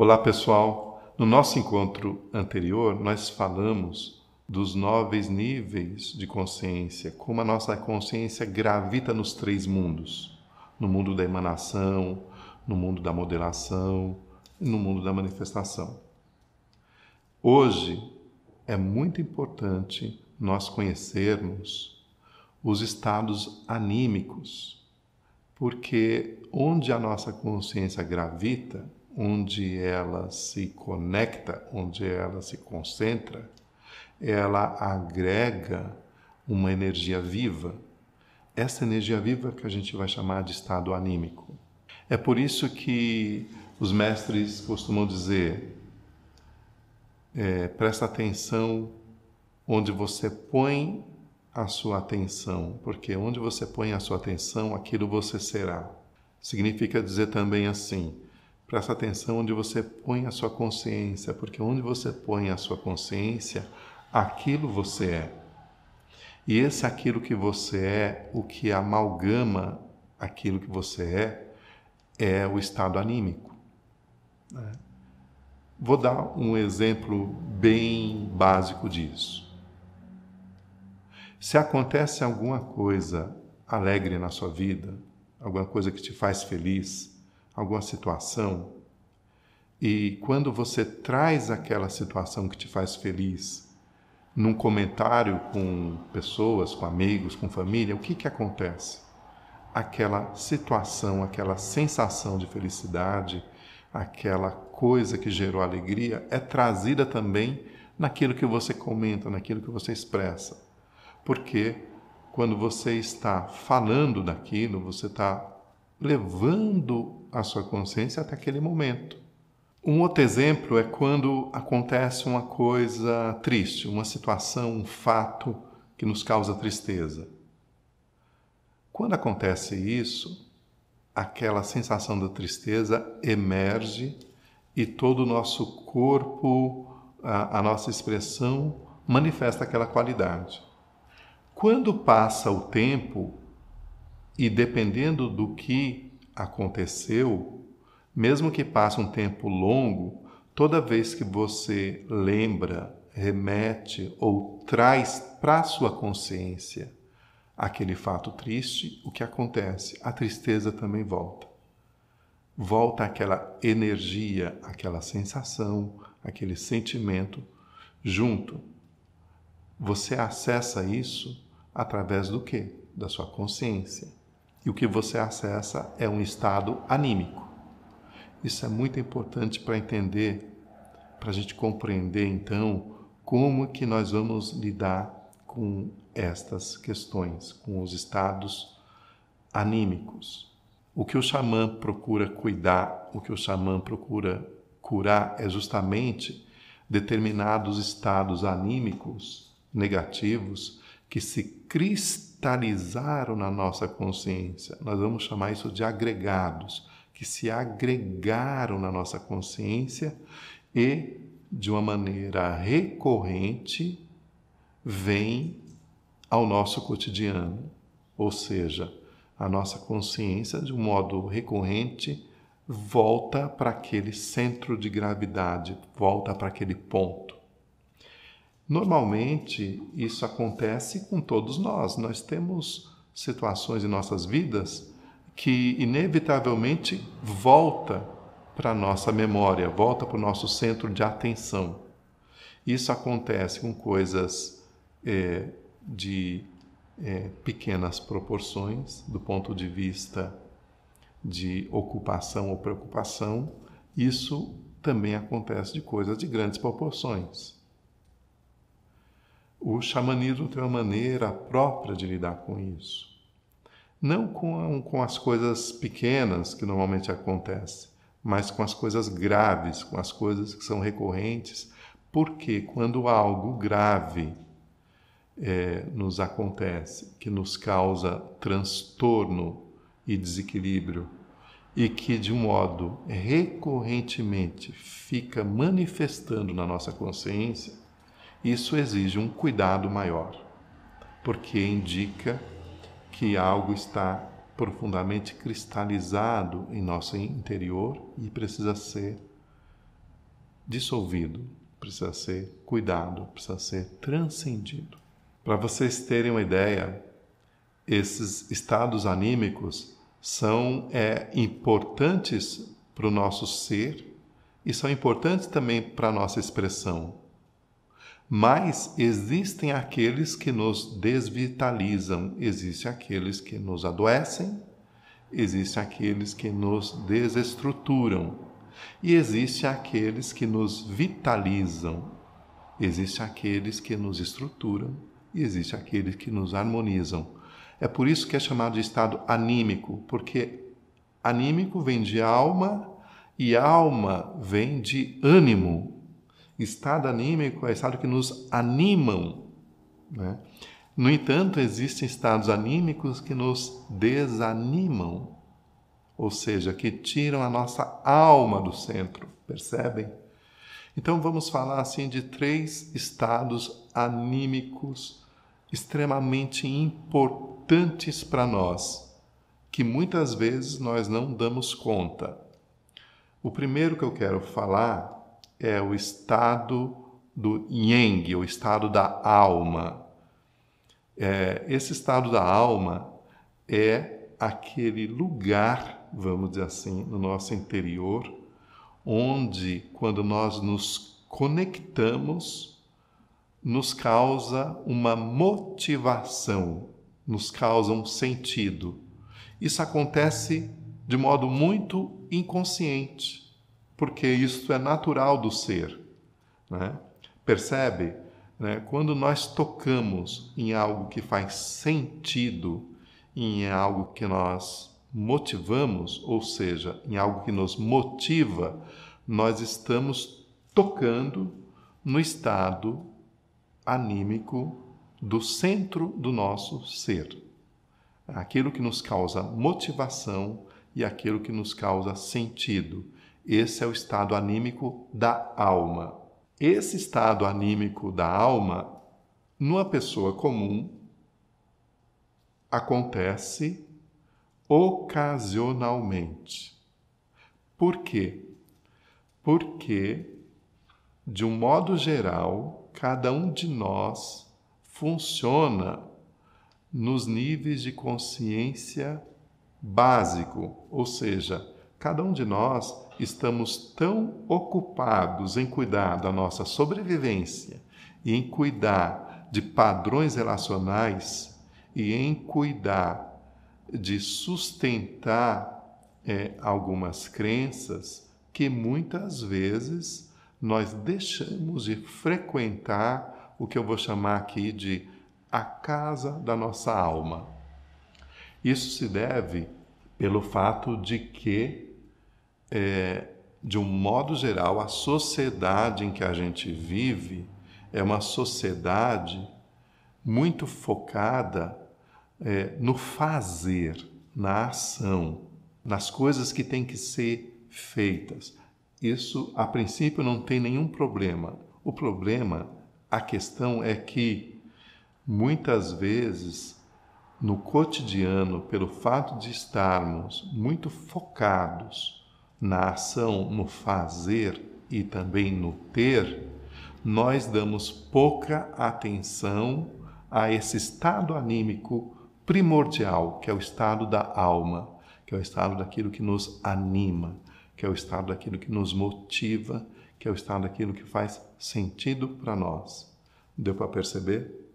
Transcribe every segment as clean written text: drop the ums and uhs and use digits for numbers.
Olá, pessoal! No nosso encontro anterior, nós falamos dos 9 níveis de consciência, como a nossa consciência gravita nos 3 mundos. No mundo da emanação, no mundo da modelação e no mundo da manifestação. Hoje é muito importante nós conhecermos os estados anímicos, porque onde a nossa consciência gravita, onde ela se conecta, onde ela se concentra, ela agrega uma energia viva. Essa energia viva que a gente vai chamar de estado anímico. É por isso que os mestres costumam dizer, presta atenção onde você põe a sua atenção, porque onde você põe a sua atenção, aquilo você será. Significa dizer também assim, presta atenção onde você põe a sua consciência, porque onde você põe a sua consciência, aquilo você é. E esse aquilo que você é, o que amalgama aquilo que você é o estado anímico. Vou dar um exemplo bem básico disso. Se acontece alguma coisa alegre na sua vida, alguma coisa que te faz feliz, alguma situação, e quando você traz aquela situação que te faz feliz num comentário com pessoas, com amigos, com família, o que acontece? Aquela situação, aquela sensação de felicidade, aquela coisa que gerou alegria é trazida também naquilo que você comenta, naquilo que você expressa. Porque quando você está falando daquilo, você está levando a sua consciência até aquele momento. Um outro exemplo é quando acontece uma coisa triste, uma situação, um fato que nos causa tristeza. Quando acontece isso, aquela sensação da tristeza emerge e todo o nosso corpo, a nossa expressão manifesta aquela qualidade. Quando passa o tempo, e dependendo do que aconteceu, mesmo que passe um tempo longo, toda vez que você lembra, remete ou traz para a sua consciência aquele fato triste, o que acontece? A tristeza também volta. Volta aquela energia, aquela sensação, aquele sentimento junto. Você acessa isso através do quê? Da sua consciência. E o que você acessa é um estado anímico. Isso é muito importante para entender, para a gente compreender, então, como que nós vamos lidar com estas questões, com os estados anímicos. O que o xamã procura cuidar, o que o xamã procura curar é justamente determinados estados anímicos negativos que se cristalizaram na nossa consciência. Nós vamos chamar isso de agregados, que se agregaram na nossa consciência e, de uma maneira recorrente, vêm ao nosso cotidiano. Ou seja, a nossa consciência, de um modo recorrente, volta para aquele centro de gravidade, volta para aquele ponto. Normalmente, isso acontece com todos nós. Nós temos situações em nossas vidas que, inevitavelmente, volta para a nossa memória, volta para o nosso centro de atenção. Isso acontece com coisas de pequenas proporções, do ponto de vista de ocupação ou preocupação. Isso também acontece de coisas de grandes proporções. O xamanismo tem uma maneira própria de lidar com isso. Não com as coisas pequenas que normalmente acontecem, mas com as coisas graves, com as coisas que são recorrentes, porque quando algo grave nos acontece, que nos causa transtorno e desequilíbrio, e que de um modo recorrentemente fica manifestando na nossa consciência, isso exige um cuidado maior, porque indica que algo está profundamente cristalizado em nosso interior e precisa ser dissolvido, precisa ser cuidado, precisa ser transcendido. Para vocês terem uma ideia, esses estados anímicos são importantes para o nosso ser e são importantes também para a nossa expressão. Mas existem aqueles que nos desvitalizam, existem aqueles que nos adoecem, existem aqueles que nos desestruturam e existem aqueles que nos vitalizam, existem aqueles que nos estruturam e existem aqueles que nos harmonizam. É por isso que é chamado de estado anímico, porque anímico vem de alma e alma vem de ânimo. Estado anímico é estado que nos animam, né? No entanto, existem estados anímicos que nos desanimam, ou seja, que tiram a nossa alma do centro, percebem? Então vamos falar assim de 3 estados anímicos extremamente importantes para nós, que muitas vezes nós não damos conta. O primeiro que eu quero falar é o estado do Yang, o estado da alma. Esse estado da alma é aquele lugar, vamos dizer assim, no nosso interior, onde, quando nós nos conectamos, nos causa uma motivação, nos causa um sentido. Isso acontece de modo muito inconsciente, porque isso é natural do ser, né? Percebe? Né? Quando nós tocamos em algo que faz sentido, em algo que nós motivamos, ou seja, em algo que nos motiva, nós estamos tocando no estado anímico do centro do nosso ser. Aquilo que nos causa motivação e aquilo que nos causa sentido. Esse é o estado anímico da alma. Esse estado anímico da alma, numa pessoa comum, acontece ocasionalmente. Por quê? Porque, de um modo geral, cada um de nós funciona nos níveis de consciência básico, ou seja, cada um de nós estamos tão ocupados em cuidar da nossa sobrevivência e em cuidar de padrões relacionais e em cuidar de sustentar algumas crenças que muitas vezes nós deixamos de frequentar o que eu vou chamar aqui de a casa da nossa alma. Isso se deve pelo fato de que, de um modo geral, a sociedade em que a gente vive é uma sociedade muito focada no fazer, na ação, nas coisas que têm que ser feitas. Isso, a princípio, não tem nenhum problema. O problema, a questão é que, muitas vezes, no cotidiano, pelo fato de estarmos muito focados na ação, no fazer e também no ter, nós damos pouca atenção a esse estado anímico primordial, que é o estado da alma, que é o estado daquilo que nos anima, que é o estado daquilo que nos motiva, que é o estado daquilo que faz sentido para nós. Deu para perceber?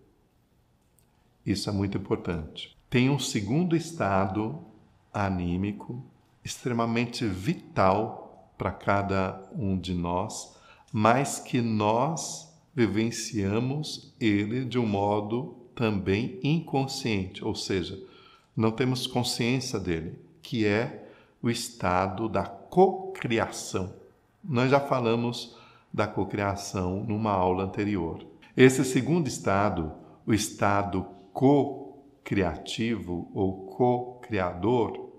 Isso é muito importante. Tem um segundo estado anímico extremamente vital para cada um de nós, mas que nós vivenciamos ele de um modo também inconsciente, ou seja, não temos consciência dele, que é o estado da cocriação. Nós já falamos da cocriação numa aula anterior. Esse segundo estado, o estado co-criativo ou co-criador,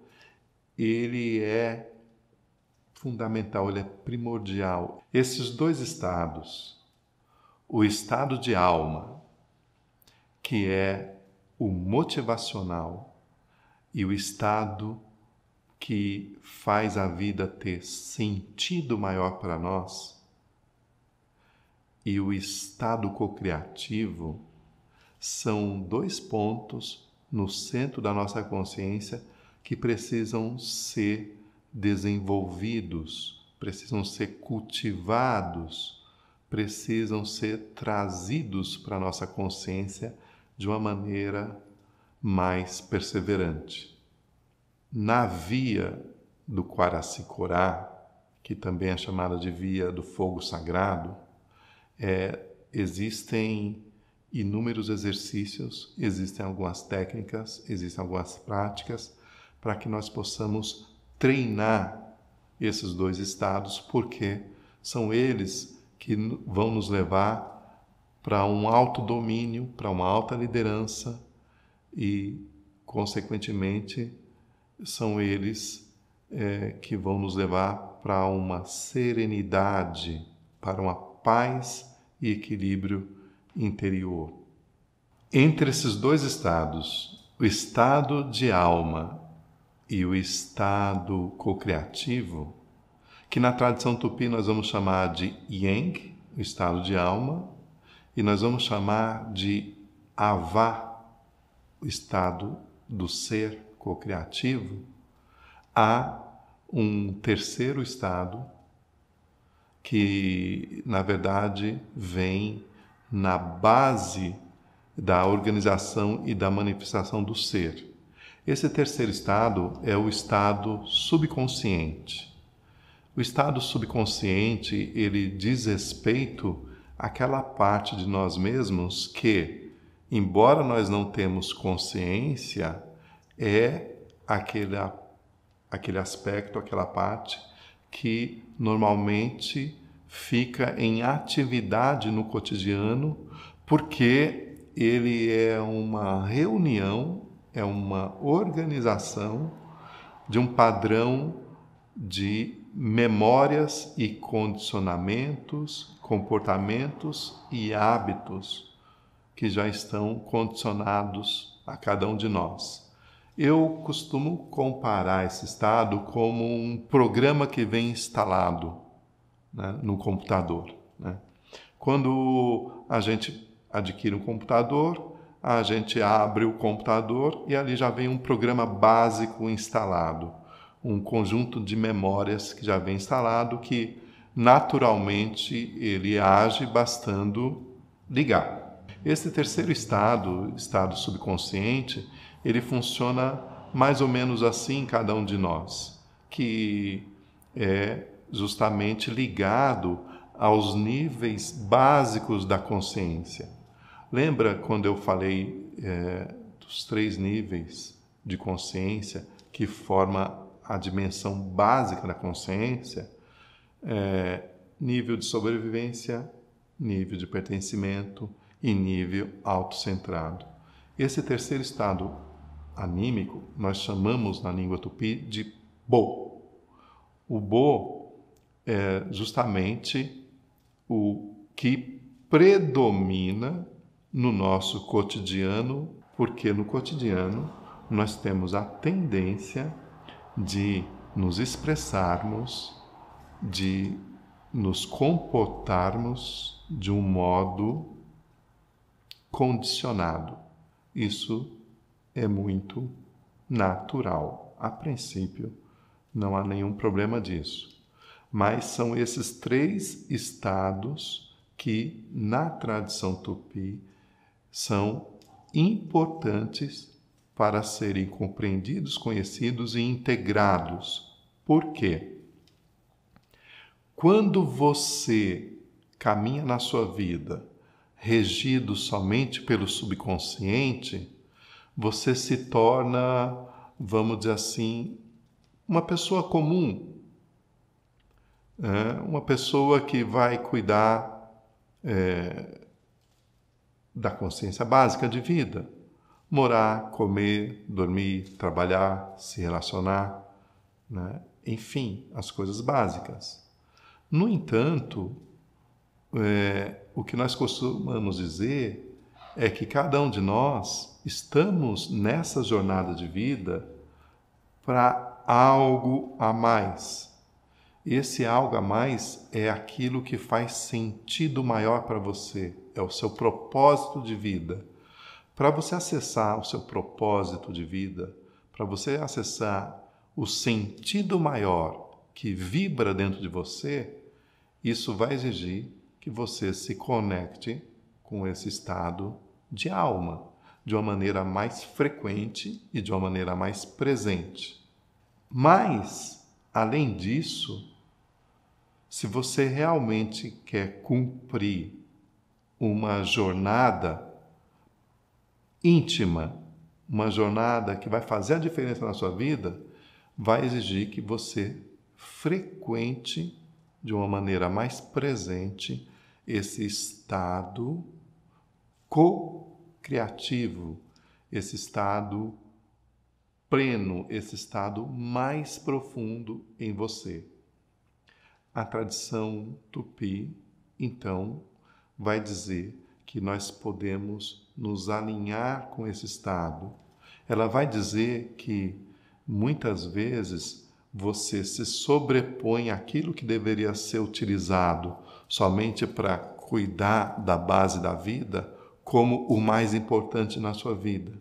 ele é fundamental, ele é primordial. Esses 2 estados, o estado de alma, que é o motivacional, e o estado que faz a vida ter sentido maior para nós, e o estado cocriativo são dois pontos no centro da nossa consciência que precisam ser desenvolvidos, precisam ser cultivados, precisam ser trazidos para a nossa consciência de uma maneira mais perseverante. Na via do Quaracicorá, que também é chamada de via do fogo sagrado, existem inúmeros exercícios, existem algumas técnicas, existem algumas práticas para que nós possamos treinar esses dois estados, porque são eles que vão nos levar para um autodomínio, para uma alta liderança e, consequentemente, são eles que vão nos levar para uma serenidade, para uma paz e equilíbrio interior. Entre esses dois estados, o estado de alma e o estado cocriativo, que na tradição tupi nós vamos chamar de Yang, o estado de alma, e nós vamos chamar de Ava, o estado do ser cocriativo, há um terceiro estado que, na verdade, vem na base da organização e da manifestação do ser. Esse terceiro estado é o estado subconsciente. O estado subconsciente, ele diz respeito àquela parte de nós mesmos que, embora nós não temos consciência, é aquele aspecto, aquela parte que normalmente fica em atividade no cotidiano, porque ele é uma reunião, é uma organização de um padrão de memórias e condicionamentos, comportamentos e hábitos que já estão condicionados a cada um de nós. Eu costumo comparar esse estado como um programa que vem instalado, né, no computador, né? Quando a gente adquire um computador, a gente abre o computador e ali já vem um programa básico instalado, um conjunto de memórias que já vem instalado, que naturalmente ele age bastando ligar. Esse terceiro estado, estado subconsciente, ele funciona mais ou menos assim em cada um de nós, que é justamente ligado aos níveis básicos da consciência. Lembra quando eu falei dos 3 níveis de consciência que forma a dimensão básica da consciência? Nível de sobrevivência, nível de pertencimento e nível autocentrado. Esse terceiro estado anímico nós chamamos na língua tupi de Bo. O Bo é justamente o que predomina no nosso cotidiano, porque no cotidiano nós temos a tendência de nos expressarmos, de nos comportarmos de um modo condicionado. Isso é muito natural. A princípio, não há nenhum problema disso. Mas são esses 3 estados que, na tradição tupi, são importantes para serem compreendidos, conhecidos e integrados. Por quê? Quando você caminha na sua vida regido somente pelo subconsciente, você se torna, vamos dizer assim, uma pessoa comum, uma pessoa que vai cuidar da consciência básica de vida, morar, comer, dormir, trabalhar, se relacionar, né? Enfim, as coisas básicas. No entanto, o que nós costumamos dizer é que cada um de nós estamos nessa jornada de vida para algo a mais. Esse algo a mais é aquilo que faz sentido maior para você, é o seu propósito de vida. Para você acessar o seu propósito de vida, para você acessar o sentido maior que vibra dentro de você, isso vai exigir que você se conecte com esse estado de alma, de uma maneira mais frequente e de uma maneira mais presente. Mas, além disso, se você realmente quer cumprir uma jornada íntima, uma jornada que vai fazer a diferença na sua vida, vai exigir que você frequente de uma maneira mais presente esse estado co-criativo, esse estado pleno, esse estado mais profundo em você. A tradição tupi, então, vai dizer que nós podemos nos alinhar com esse estado. Ela vai dizer que, muitas vezes, você se sobrepõe àquilo que deveria ser utilizado somente para cuidar da base da vida como o mais importante na sua vida.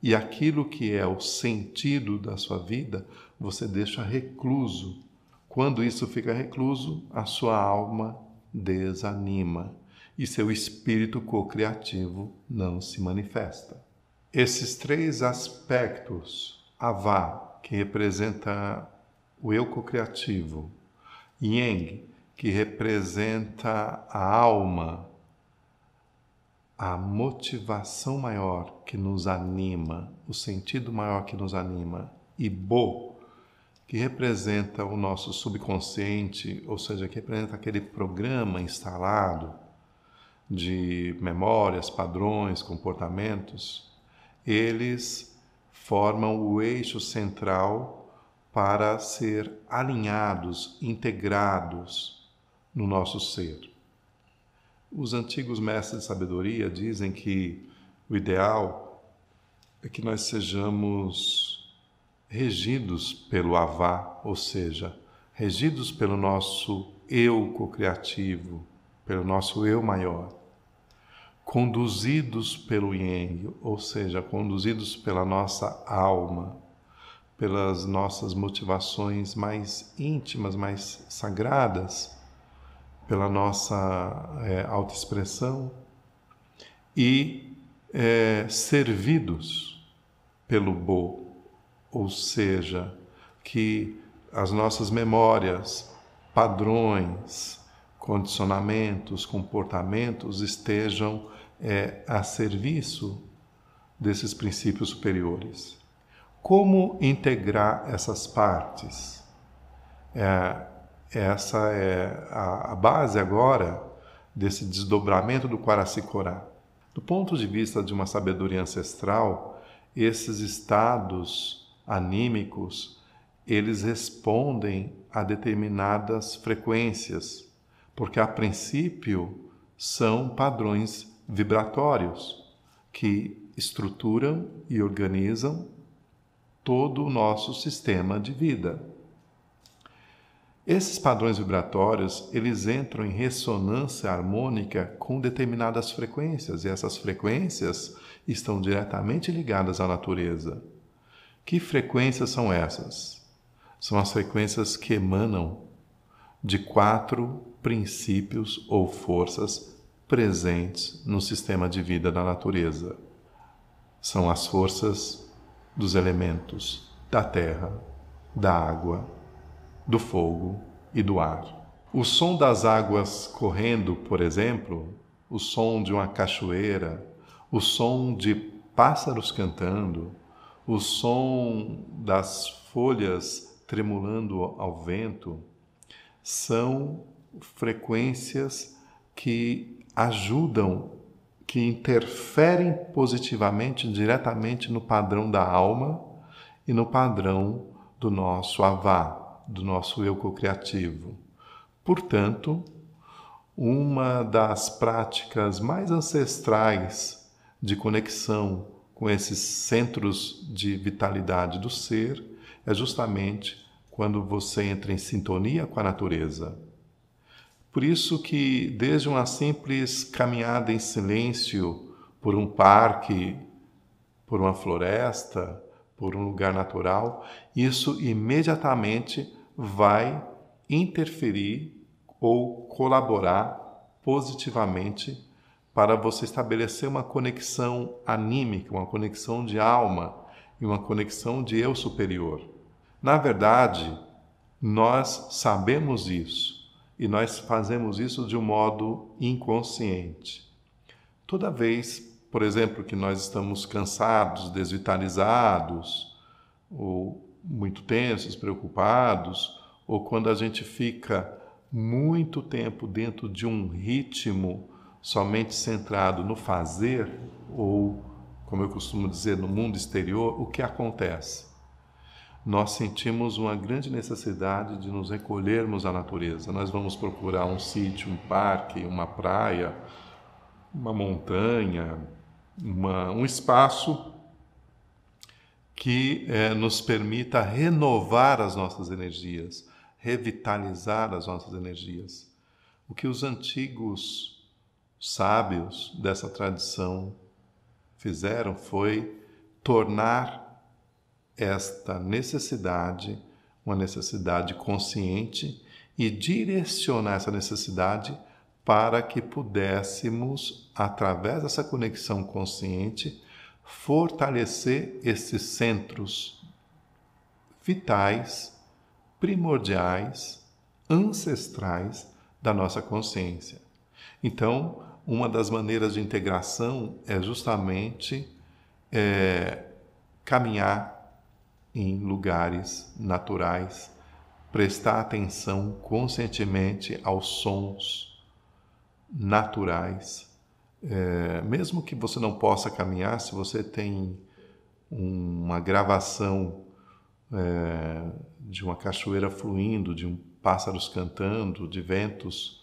E aquilo que é o sentido da sua vida, você deixa recluso. Quando isso fica recluso, a sua alma desanima e seu espírito co-criativo não se manifesta. Esses três aspectos, Avá, que representa o eu co-criativo, Yang, que representa a alma, a motivação maior que nos anima, o sentido maior que nos anima, e Bo, que representa o nosso subconsciente, ou seja, que representa aquele programa instalado de memórias, padrões, comportamentos, eles formam o eixo central para ser alinhados, integrados no nosso ser. Os antigos mestres de sabedoria dizem que o ideal é que nós sejamos regidos pelo Avá, ou seja, regidos pelo nosso eu co-criativo, pelo nosso eu maior, conduzidos pelo Yang, ou seja, conduzidos pela nossa alma, pelas nossas motivações mais íntimas, mais sagradas, pela nossa autoexpressão e servidos pelo Bo, ou seja, que as nossas memórias, padrões, condicionamentos, comportamentos estejam a serviço desses princípios superiores. Como integrar essas partes? Essa é a base agora desse desdobramento do Quaracicorá. Do ponto de vista de uma sabedoria ancestral, esses estados anímicos, eles respondem a determinadas frequências, porque a princípio são padrões vibratórios que estruturam e organizam todo o nosso sistema de vida. Esses padrões vibratórios, eles entram em ressonância harmônica com determinadas frequências, e essas frequências estão diretamente ligadas à natureza. Que frequências são essas? São as frequências que emanam de 4 princípios ou forças presentes no sistema de vida da natureza. São as forças dos elementos da terra, da água, do fogo e do ar. O som das águas correndo, por exemplo, o som de uma cachoeira, o som de pássaros cantando, o som das folhas tremulando ao vento, são frequências que ajudam, que interferem positivamente, diretamente no padrão da alma e no padrão do nosso Avá, do nosso eu co-criativo. Portanto, uma das práticas mais ancestrais de conexão com esses centros de vitalidade do ser é justamente quando você entra em sintonia com a natureza. Por isso que desde uma simples caminhada em silêncio por um parque, por uma floresta, por um lugar natural, isso imediatamente vai interferir ou colaborar positivamente para você estabelecer uma conexão anímica, uma conexão de alma e uma conexão de eu superior. Na verdade, nós sabemos isso e nós fazemos isso de um modo inconsciente. Toda vez, por exemplo, que nós estamos cansados, desvitalizados, ou muito tensos, preocupados, ou quando a gente fica muito tempo dentro de um ritmo somente centrado no fazer, ou, como eu costumo dizer, no mundo exterior, o que acontece? Nós sentimos uma grande necessidade de nos recolhermos à natureza. Nós vamos procurar um sítio, um parque, uma praia, uma montanha, um espaço que nos permita renovar as nossas energias, revitalizar as nossas energias. O que os antigos sábios dessa tradição fizeram foi tornar esta necessidade uma necessidade consciente e direcionar essa necessidade para que pudéssemos, através dessa conexão consciente, fortalecer esses centros vitais, primordiais, ancestrais da nossa consciência. Então, uma das maneiras de integração é justamente caminhar em lugares naturais, prestar atenção conscientemente aos sons naturais. Mesmo que você não possa caminhar, se você tem uma gravação de uma cachoeira fluindo, de pássaros cantando, de ventos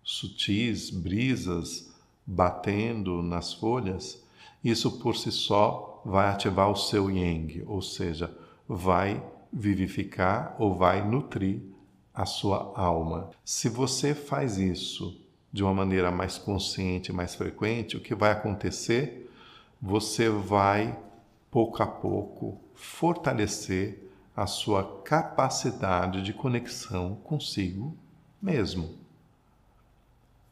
sutis, brisas batendo nas folhas, isso por si só vai ativar o seu yang, ou seja, vai vivificar ou vai nutrir a sua alma. Se você faz isso de uma maneira mais consciente, mais frequente, o que vai acontecer? Você vai, pouco a pouco, fortalecer a sua capacidade de conexão consigo mesmo.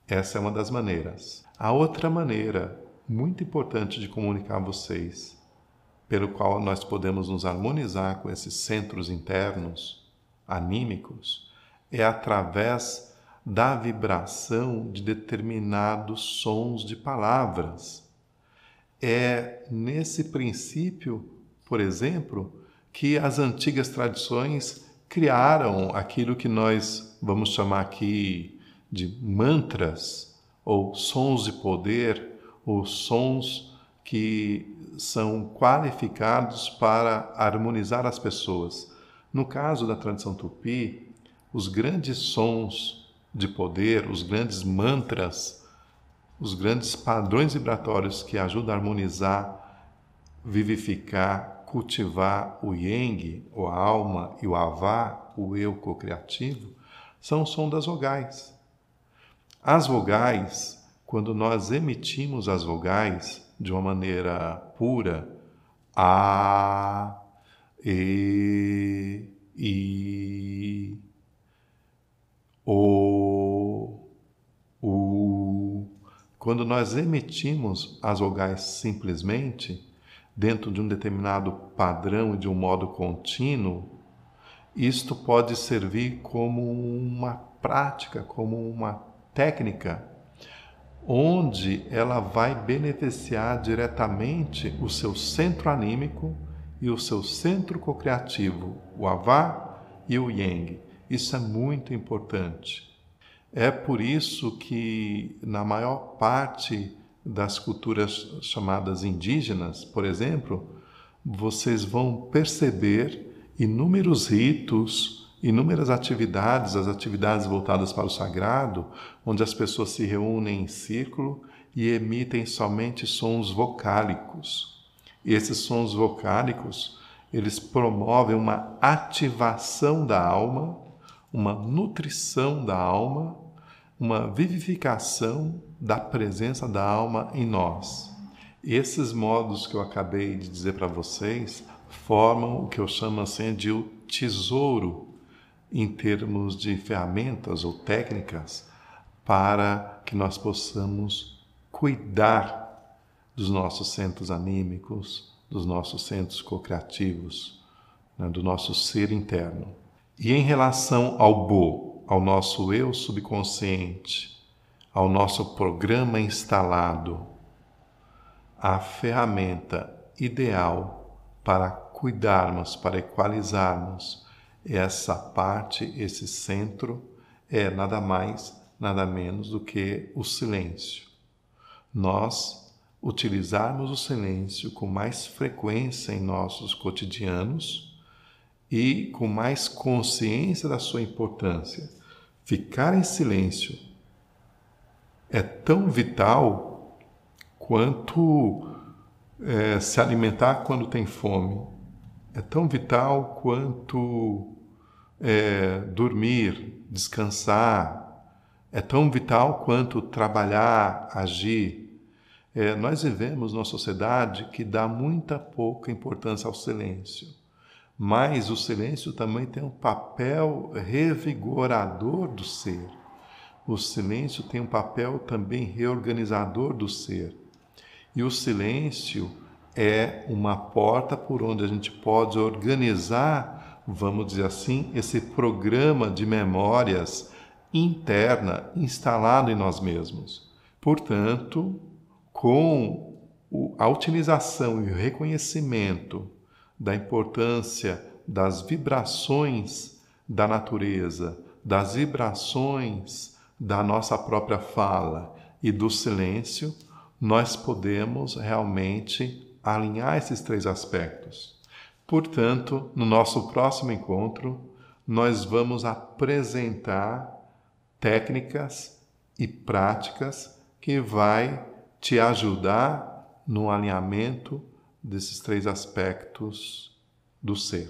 Essa é uma das maneiras. A outra maneira, muito importante de comunicar a vocês, pelo qual nós podemos nos harmonizar com esses centros internos, anímicos, é através da vibração de determinados sons de palavras. É nesse princípio, por exemplo, que as antigas tradições criaram aquilo que nós vamos chamar aqui de mantras, ou sons de poder, ou sons que são qualificados para harmonizar as pessoas. No caso da tradição tupi, os grandes sons de poder, os grandes mantras, os grandes padrões vibratórios que ajudam a harmonizar, vivificar, cultivar o yang, ou a alma, e o avá, o eu co-criativo, são o som das vogais. As vogais, quando nós emitimos as vogais de uma maneira pura, a, e, i, o, u, quando nós emitimos as vogais simplesmente, dentro de um determinado padrão e de um modo contínuo, isto pode servir como uma prática, como uma técnica, onde ela vai beneficiar diretamente o seu centro anímico e o seu centro co-criativo, o avá e o yang. Isso é muito importante. É por isso que, na maior parte das culturas chamadas indígenas, por exemplo, vocês vão perceber inúmeros ritos, inúmeras atividades, as atividades voltadas para o sagrado, onde as pessoas se reúnem em círculo e emitem somente sons vocálicos. E esses sons vocálicos, eles promovem uma ativação da alma, uma nutrição da alma, uma vivificação da presença da alma em nós. Esses modos que eu acabei de dizer para vocês formam o que eu chamo assim de o tesouro em termos de ferramentas ou técnicas para que nós possamos cuidar dos nossos centros anímicos, dos nossos centros co-criativos, né, do nosso ser interno. E em relação ao Bo, ao nosso eu subconsciente, ao nosso programa instalado, a ferramenta ideal para cuidarmos, para equalizarmos essa parte, esse centro, é nada mais, nada menos do que o silêncio. Nós utilizarmos o silêncio com mais frequência em nossos cotidianos e com mais consciência da sua importância. Ficar em silêncio é tão vital quanto se alimentar quando tem fome. É tão vital quanto dormir, descansar. É tão vital quanto trabalhar, agir. Nós vivemos numa sociedade que dá muita pouca importância ao silêncio. Mas o silêncio também tem um papel revigorador do ser. O silêncio tem um papel também reorganizador do ser. E o silêncio é uma porta por onde a gente pode organizar, vamos dizer assim, esse programa de memórias interna instalado em nós mesmos. Portanto, com a utilização e o reconhecimento da importância das vibrações da natureza, das vibrações da nossa própria fala e do silêncio, nós podemos realmente alinhar esses três aspectos. Portanto, no nosso próximo encontro, nós vamos apresentar técnicas e práticas que vai te ajudar no alinhamento desses três aspectos do ser.